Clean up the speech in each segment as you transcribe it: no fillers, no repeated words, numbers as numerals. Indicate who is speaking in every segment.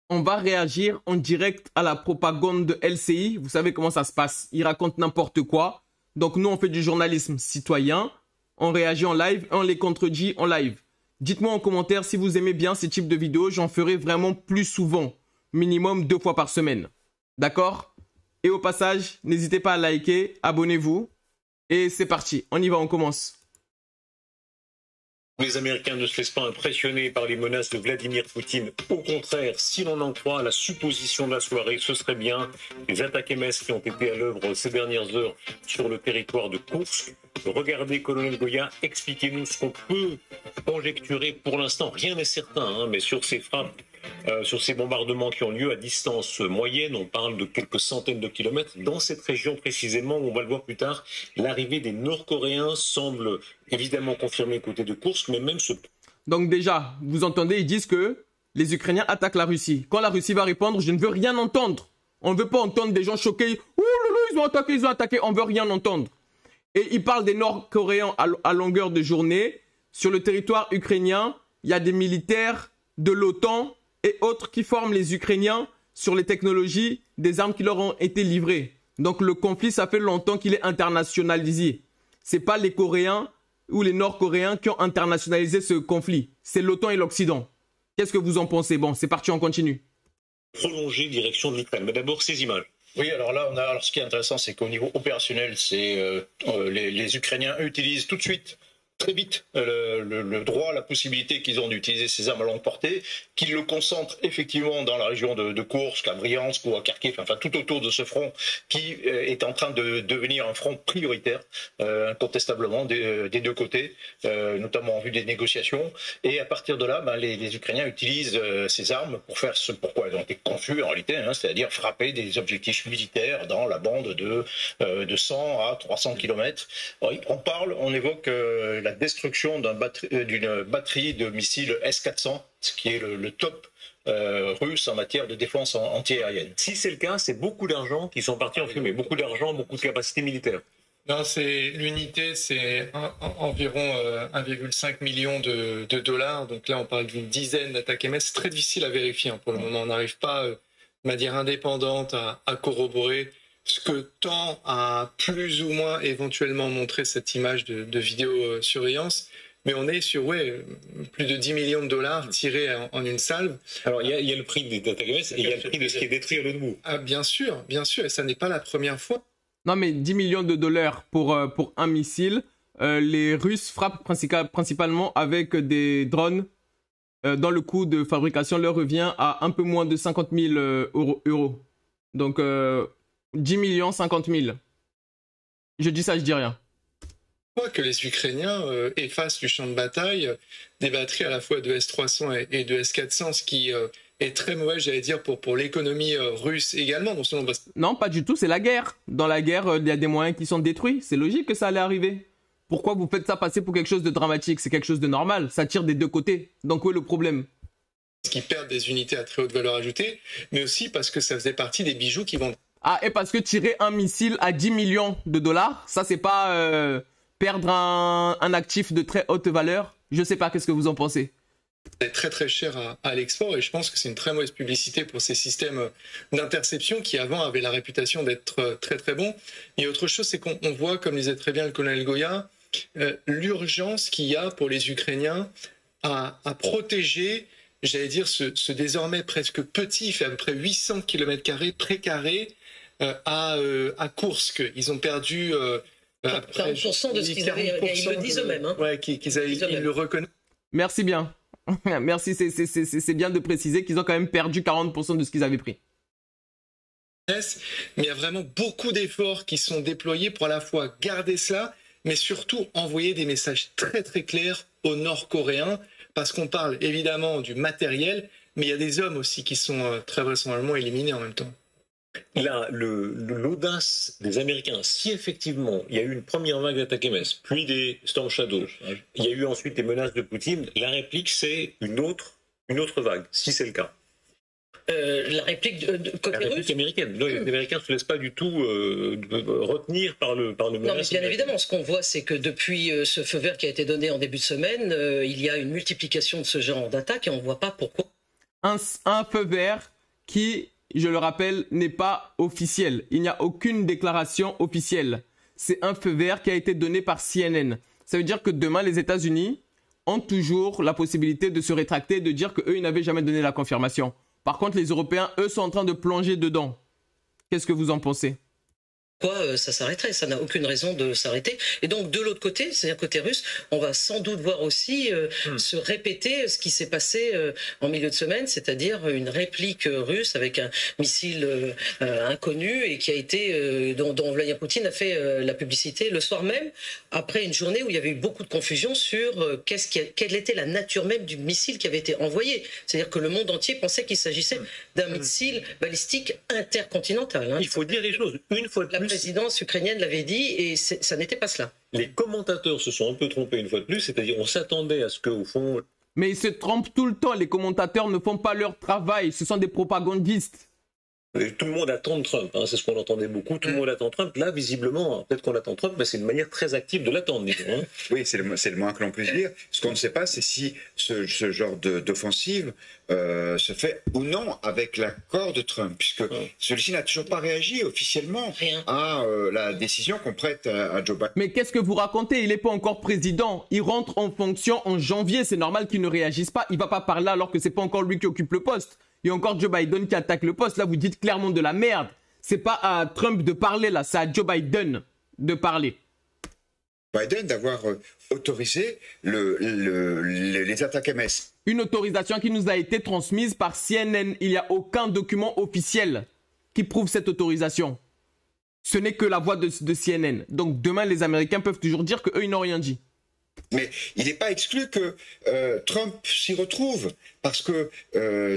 Speaker 1: On va réagir en direct à la propagande de LCI. Vous savez comment ça se passe. Ils racontent n'importe quoi. Donc nous, on fait du journalisme citoyen. On réagit en live et on les contredit en live. Dites-moi en commentaire si vous aimez bien ces types de vidéos. J'en ferai vraiment plus souvent. Minimum 2 fois par semaine. D'accord? Et au passage, n'hésitez pas à liker, abonnez-vous. Et c'est parti. On y va, on commence.
Speaker 2: Les Américains ne se laissent pas impressionner par les menaces de Vladimir Poutine. Au contraire, si l'on en croit la supposition de la soirée, ce serait bien les attaques MS qui ont été à l'œuvre ces dernières heures sur le territoire de Koursk. Regardez, colonel Goya, expliquez-nous ce qu'on peut conjecturer pour l'instant. Rien n'est certain, mais sur ces frappes, sur ces bombardements qui ont lieu à distance moyenne, on parle de quelques centaines de kilomètres. Dans cette région précisément, on va le voir plus tard, l'arrivée des Nord-Coréens semble évidemment confirmée côté de Koursk, mais même ce... Donc
Speaker 1: déjà, vous entendez, ils disent que les Ukrainiens attaquent la Russie. Quand la Russie va répondre, je ne veux rien entendre. On ne veut pas entendre des gens choqués. Ouh, ils ont attaqué, on ne veut rien entendre. Et ils parlent des Nord-Coréens à longueur de journée. Sur le territoire ukrainien, il y a des militaires de l'OTAN et autres qui forment les Ukrainiens sur les technologies des armes qui leur ont été livrées. Donc le conflit, ça fait longtemps qu'il est internationalisé. Ce n'est pas les Coréens ou les Nord-Coréens qui ont internationalisé ce conflit. C'est l'OTAN et l'Occident. Qu'est-ce que vous en pensez? Bon, c'est parti, on continue.
Speaker 2: Prolonger direction de l'Ukraine. Mais d'abord, ces images.
Speaker 3: Oui, alors là, alors ce qui est intéressant, c'est qu'au niveau opérationnel, les Ukrainiens utilisent tout de suite, très vite, le droit, la possibilité qu'ils ont d'utiliser ces armes à longue portée, qu'ils le concentrent effectivement dans la région de Koursk, à Bryansk ou à Kharkiv, enfin tout autour de ce front qui est en train de devenir un front prioritaire, incontestablement, des deux côtés, notamment en vue des négociations. Et à partir de là, les Ukrainiens utilisent ces armes pour faire ce pourquoi elles ont été conçues en réalité, c'est-à-dire frapper des objectifs militaires dans la bande de 100 à 300 km. On évoque la destruction d'une batterie de missiles S-400, ce qui est le top russe en matière de défense antiaérienne.
Speaker 2: Si c'est le cas, c'est beaucoup d'argent qui sont partis en fumée, beaucoup d'argent, beaucoup de capacités militaires.
Speaker 4: Non, l'unité, c'est environ 1,5 million de dollars. Donc là, on parle d'une dizaine d'attaques MS. C'est très difficile à vérifier pour le moment. On n'arrive pas, de manière indépendante, à corroborer ce que tend à plus ou moins éventuellement montrer cette image de vidéosurveillance. Mais on est sur plus de 10 millions de dollars tirés en une salve.
Speaker 2: Alors il y a le prix des attaques MS et il y a le prix de ce qui est détruit à l'eau de bout.
Speaker 4: Ah, bien sûr, et ça n'est pas la première fois.
Speaker 1: Non mais 10 millions de dollars pour un missile. Les Russes frappent principalement avec des drones. Dans le coût de fabrication leur revient à un peu moins de 50 000 euros. Donc 10 millions, 50 000. Je dis ça, je dis rien.
Speaker 4: Que les Ukrainiens effacent du champ de bataille des batteries à la fois de S-300 et de S-400, ce qui est très mauvais, j'allais dire, pour l'économie russe également.
Speaker 1: Non, pas du tout, c'est la guerre. Dans la guerre, il y a des moyens qui sont détruits. C'est logique que ça allait arriver. Pourquoi vous faites ça passer pour quelque chose de dramatique? C'est quelque chose de normal. Ça tire des deux côtés. Donc où est le problème?
Speaker 4: Qui perdent des unités à très haute valeur ajoutée, mais aussi parce que ça faisait partie des bijoux qui vont...
Speaker 1: Ah, et parce que tirer un missile à 10 millions de dollars, ça c'est pas perdre un actif de très haute valeur? Je sais pas, qu'est-ce que vous en pensez?
Speaker 4: C'est très très cher à l'export et je pense que c'est une très mauvaise publicité pour ces systèmes d'interception qui avant avaient la réputation d'être très très bons. Et autre chose, c'est qu'on voit, comme disait très bien le colonel Goya, l'urgence qu'il y a pour les Ukrainiens à protéger, j'allais dire, ce désormais presque petit, il fait à peu près 800 km² pré carré à Koursk. Ils ont perdu...
Speaker 5: 40% de ce qu'ils avaient, ils le disent eux-mêmes.
Speaker 4: Ouais, ils le reconnaissent.
Speaker 1: Merci bien. Merci, c'est bien de préciser qu'ils ont quand même perdu 40% de ce qu'ils avaient pris.
Speaker 4: Mais il y a vraiment beaucoup d'efforts qui sont déployés pour à la fois garder cela, mais surtout envoyer des messages très très clairs aux Nord-Coréens, parce qu'on parle évidemment du matériel, mais il y a des hommes aussi qui sont très vraisemblablement éliminés en même temps.
Speaker 2: Là, l'audace des Américains, si effectivement il y a eu une première vague d'attaques MS, puis des Storm Shadow, il y a eu ensuite des menaces de Poutine, la réplique c'est une autre vague, si c'est le cas.
Speaker 5: La réplique côté
Speaker 2: la réplique
Speaker 5: russe
Speaker 2: américaine. Non, les Américains ne se laissent pas du tout retenir par le menace.
Speaker 5: Non, mais bien évidemment, ce qu'on voit, c'est que depuis ce feu vert qui a été donné en début de semaine, il y a une multiplication de ce genre d'attaques et on ne voit pas pourquoi.
Speaker 1: Un feu vert qui, je le rappelle, n'est pas officiel. Il n'y a aucune déclaration officielle. C'est un feu vert qui a été donné par CNN. Ça veut dire que demain, les États-Unis ont toujours la possibilité de se rétracter et de dire qu'eux, ils n'avaient jamais donné la confirmation. Par contre, les Européens, eux, sont en train de plonger dedans. Qu'est-ce que vous en pensez ?
Speaker 5: Pourquoi ça s'arrêterait? Ça n'a aucune raison de s'arrêter. Et donc de l'autre côté, c'est-à-dire côté russe, on va sans doute voir aussi se répéter ce qui s'est passé en milieu de semaine, c'est-à-dire une réplique russe avec un missile inconnu et qui a été dont Vladimir Poutine a fait la publicité le soir même, après une journée où il y avait eu beaucoup de confusion sur quelle était la nature même du missile qui avait été envoyé. C'est-à-dire que le monde entier pensait qu'il s'agissait d'un missile balistique intercontinental.
Speaker 2: Il faut dire les choses une fois de plus.
Speaker 5: La présidence ukrainienne l'avait dit et ça n'était pas cela.
Speaker 2: Les commentateurs se sont un peu trompés une fois de plus, c'est-à-dire on s'attendait à ce qu'au fond...
Speaker 1: Mais ils se trompent tout le temps, les commentateurs ne font pas leur travail, ce sont des propagandistes.
Speaker 2: Tout le monde attend Trump, hein, c'est ce qu'on entendait beaucoup, tout le monde attend Trump. Là, visiblement, peut-être qu'on attend Trump, mais c'est une manière très active de l'attendre, disons. Hein.
Speaker 6: Oui, c'est le moins que l'on puisse dire. Ce qu'on ne sait pas, c'est si ce genre d'offensive se fait ou non avec l'accord de Trump, puisque celui-ci n'a toujours pas réagi officiellement à la décision qu'on prête à Joe Biden.
Speaker 1: Mais qu'est-ce que vous racontez? Il n'est pas encore président. Il rentre en fonction en janvier. C'est normal qu'il ne réagisse pas. Il ne va pas parler alors que ce n'est pas encore lui qui occupe le poste. Il y a encore Joe Biden qui attaque le poste. Là, vous dites clairement de la merde. C'est pas à Trump de parler, là. C'est à Joe Biden de parler.
Speaker 6: Biden d'avoir autorisé les attaques MS.
Speaker 1: Une autorisation qui nous a été transmise par CNN. Il n'y a aucun document officiel qui prouve cette autorisation. Ce n'est que la voix de CNN. Donc demain, les Américains peuvent toujours dire qu'eux, ils n'ont rien dit.
Speaker 6: Mais il n'est pas exclu que Trump s'y retrouve, parce que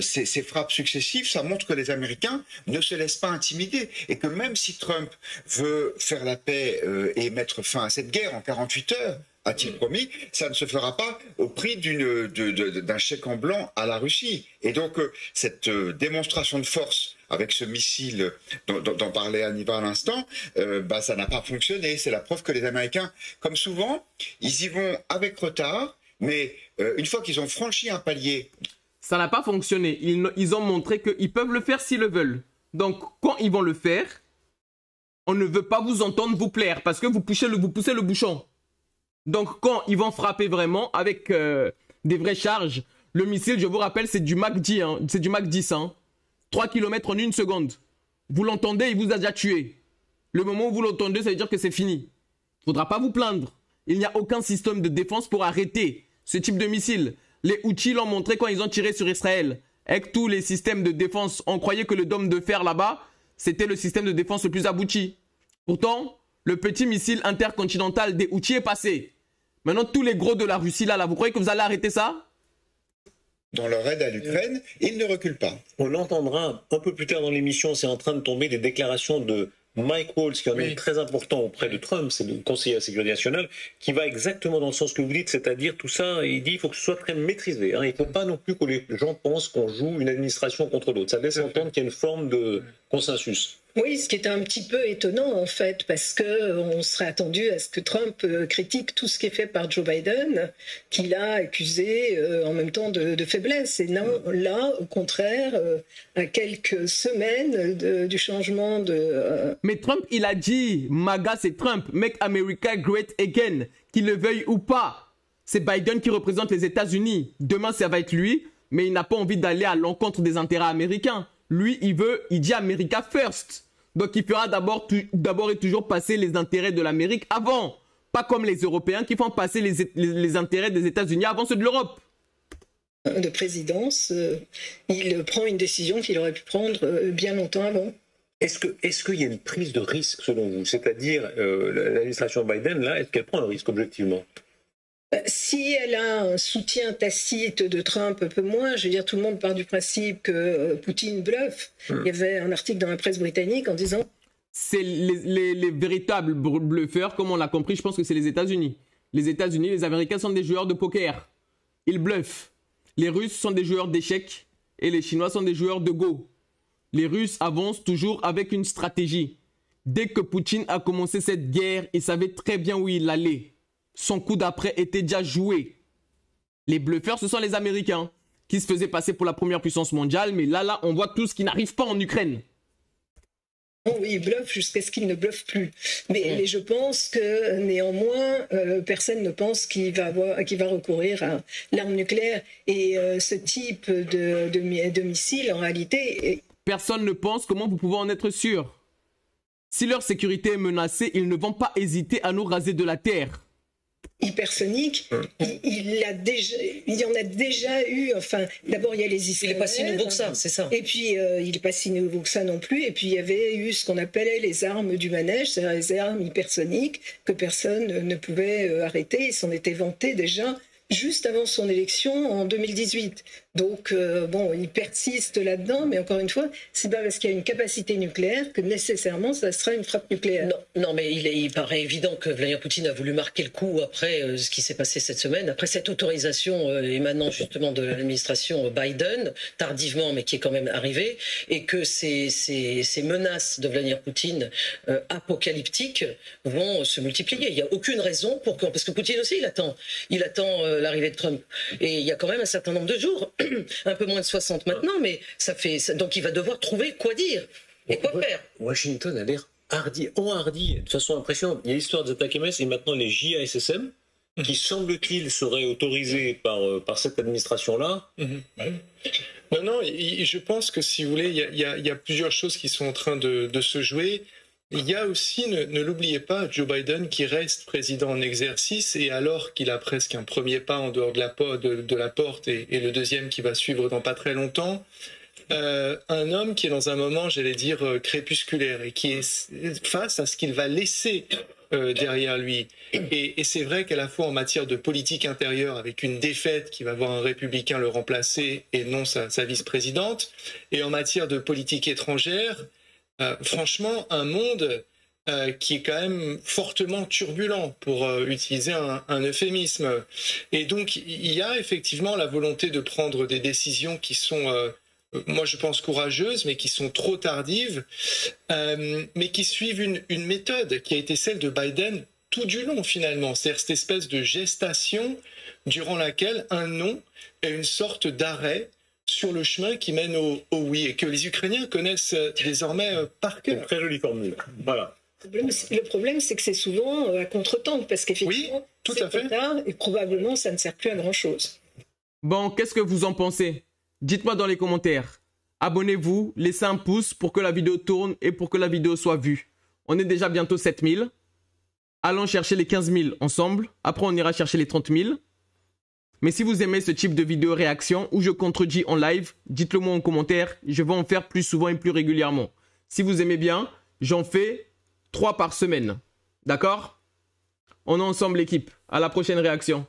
Speaker 6: ces frappes successives, ça montre que les Américains ne se laissent pas intimider, et que même si Trump veut faire la paix et mettre fin à cette guerre en 48 heures, a-t-il promis, ça ne se fera pas au prix d'un chèque en blanc à la Russie. Et donc cette démonstration de force avec ce missile dont parlait Aniva à l'instant, ça n'a pas fonctionné. C'est la preuve que les Américains, comme souvent, ils y vont avec retard, mais une fois qu'ils ont franchi un palier...
Speaker 1: Ça n'a pas fonctionné. Ils ont montré qu'ils peuvent le faire s'ils le veulent. Donc, quand ils vont le faire, on ne veut pas vous entendre vous plaire, parce que vous poussez le bouchon. Donc, quand ils vont frapper vraiment avec des vraies charges, le missile, je vous rappelle, c'est du Mach 10, hein, c'est du Mach 10, hein. 3 km en 1 seconde. Vous l'entendez, il vous a déjà tué. Le moment où vous l'entendez, ça veut dire que c'est fini. Il ne faudra pas vous plaindre. Il n'y a aucun système de défense pour arrêter ce type de missile. Les Houthis l'ont montré quand ils ont tiré sur Israël. Avec tous les systèmes de défense, on croyait que le dôme de fer là-bas, c'était le système de défense le plus abouti. Pourtant, le petit missile intercontinental des Houthis est passé. Maintenant, tous les gros de la Russie là, vous croyez que vous allez arrêter ça ?
Speaker 6: Dans leur aide à l'Ukraine, ils ne reculent pas.
Speaker 2: On entendra un peu plus tard dans l'émission, c'est en train de tomber des déclarations de Mike Waltz, qui est un homme très important auprès de Trump, c'est le conseiller à la sécurité nationale, qui va exactement dans le sens que vous dites, c'est-à-dire tout ça, il dit qu'il faut que ce soit très maîtrisé. Hein. Il ne faut pas non plus que les gens pensent qu'on joue une administration contre l'autre. Ça laisse entendre qu'il y a une forme de consensus.
Speaker 7: Oui, ce qui est un petit peu étonnant en fait, parce qu'on serait attendu à ce que Trump critique tout ce qui est fait par Joe Biden, qu'il a accusé en même temps de faiblesse. Et non, là, au contraire, à quelques semaines du changement de...
Speaker 1: Mais Trump, il a dit, MAGA c'est Trump, Make America Great Again, qu'il le veuille ou pas. C'est Biden qui représente les États-Unis. Demain, ça va être lui, mais il n'a pas envie d'aller à l'encontre des intérêts américains. Lui, il dit America first. Donc, il fera d'abord et toujours passer les intérêts de l'Amérique avant. Pas comme les Européens qui font passer les intérêts des États-Unis avant ceux de l'Europe.
Speaker 7: De présidence, il prend une décision qu'il aurait pu prendre bien longtemps avant.
Speaker 2: Est-ce qu'il y a une prise de risque selon vous? C'est-à-dire, l'administration Biden, là, est-ce qu'elle prend un risque objectivement?
Speaker 7: Si elle a un soutien tacite de Trump, un peu moins, je veux dire, tout le monde part du principe que Poutine bluffe. Il y avait un article dans la presse britannique en disant...
Speaker 1: C'est les véritables bluffeurs, comme on l'a compris, je pense que c'est les États-Unis. Les États-Unis, les Américains sont des joueurs de poker. Ils bluffent. Les Russes sont des joueurs d'échecs et les Chinois sont des joueurs de Go. Les Russes avancent toujours avec une stratégie. Dès que Poutine a commencé cette guerre, il savait très bien où il allait. Son coup d'après était déjà joué. Les bluffeurs, ce sont les Américains qui se faisait passer pour la première puissance mondiale, mais là, on voit tout ce qui n'arrive pas en Ukraine.
Speaker 7: Oui, il bluffe jusqu'à ce qu'il ne bluffe plus. Mais je pense que néanmoins, personne ne pense qu'il va recourir à l'arme nucléaire. Et ce type de missile, en réalité...
Speaker 1: Personne ne pense. Comment vous pouvez en être sûr? Si leur sécurité est menacée, ils ne vont pas hésiter à nous raser de la terre.
Speaker 7: Hypersonique, il y en a déjà eu, enfin, d'abord il y a les Israéliens.
Speaker 5: Il n'est pas si nouveau que ça, c'est ça.
Speaker 7: Et puis il n'est pas si nouveau que ça non plus, et puis il y avait eu ce qu'on appelait les armes du manège, c'est-à-dire les armes hypersoniques que personne ne pouvait arrêter, il s'en était vanté déjà juste avant son élection en 2018. Donc, bon, il persiste là-dedans, mais encore une fois, c'est pas parce qu'il y a une capacité nucléaire que nécessairement ça sera une frappe nucléaire.
Speaker 5: Non, mais il paraît évident que Vladimir Poutine a voulu marquer le coup après ce qui s'est passé cette semaine, après cette autorisation émanant justement de l'administration Biden, tardivement, mais qui est quand même arrivée, et que ces menaces de Vladimir Poutine apocalyptiques vont se multiplier. Il n'y a aucune raison pour que... Parce que Poutine aussi, il attend l'arrivée de Trump. Et il y a quand même un certain nombre de jours, un peu moins de 60 maintenant, mais donc il va devoir trouver quoi dire et quoi faire.
Speaker 2: Washington a l'air enhardi de façon impressionnante. Il y a l'histoire des attaques MS et maintenant les JASSM, qui semble-t-il seraient autorisés par cette administration-là.
Speaker 4: Non, je pense que si vous voulez, il y a plusieurs choses qui sont en train de se jouer. Il y a aussi, ne l'oubliez pas, Joe Biden qui reste président en exercice et alors qu'il a presque un premier pas en dehors de la porte et le deuxième qui va suivre dans pas très longtemps, un homme qui est dans un moment, j'allais dire, crépusculaire et qui est face à ce qu'il va laisser derrière lui. Et c'est vrai qu'à la fois en matière de politique intérieure, avec une défaite qui va voir un républicain le remplacer et non sa vice-présidente, et en matière de politique étrangère, franchement, un monde qui est quand même fortement turbulent, pour utiliser un euphémisme. Et donc, il y a effectivement la volonté de prendre des décisions qui sont, moi je pense, courageuses, mais qui sont trop tardives, mais qui suivent une méthode qui a été celle de Biden tout du long, finalement. C'est-à-dire cette espèce de gestation durant laquelle un non est une sorte d'arrêt sur le chemin qui mène au oui, et que les Ukrainiens connaissent désormais par cœur.
Speaker 2: Très jolie formule. Voilà.
Speaker 7: Le problème, c'est que c'est souvent à contre-temps, parce qu'effectivement,
Speaker 4: oui, tout
Speaker 7: c'est
Speaker 4: à fait.
Speaker 7: trop tard et probablement ça ne sert plus à grand-chose.
Speaker 1: Bon, qu'est-ce que vous en pensez? Dites-moi dans les commentaires. Abonnez-vous, laissez un pouce pour que la vidéo tourne et pour que la vidéo soit vue. On est déjà bientôt 7000. Allons chercher les 15 000 ensemble. Après, on ira chercher les 30 000. Mais si vous aimez ce type de vidéo réaction où je contredis en live, dites-le moi en commentaire. Je vais en faire plus souvent et plus régulièrement. Si vous aimez bien, j'en fais 3 par semaine. D'accord? On est ensemble l'équipe. À la prochaine réaction.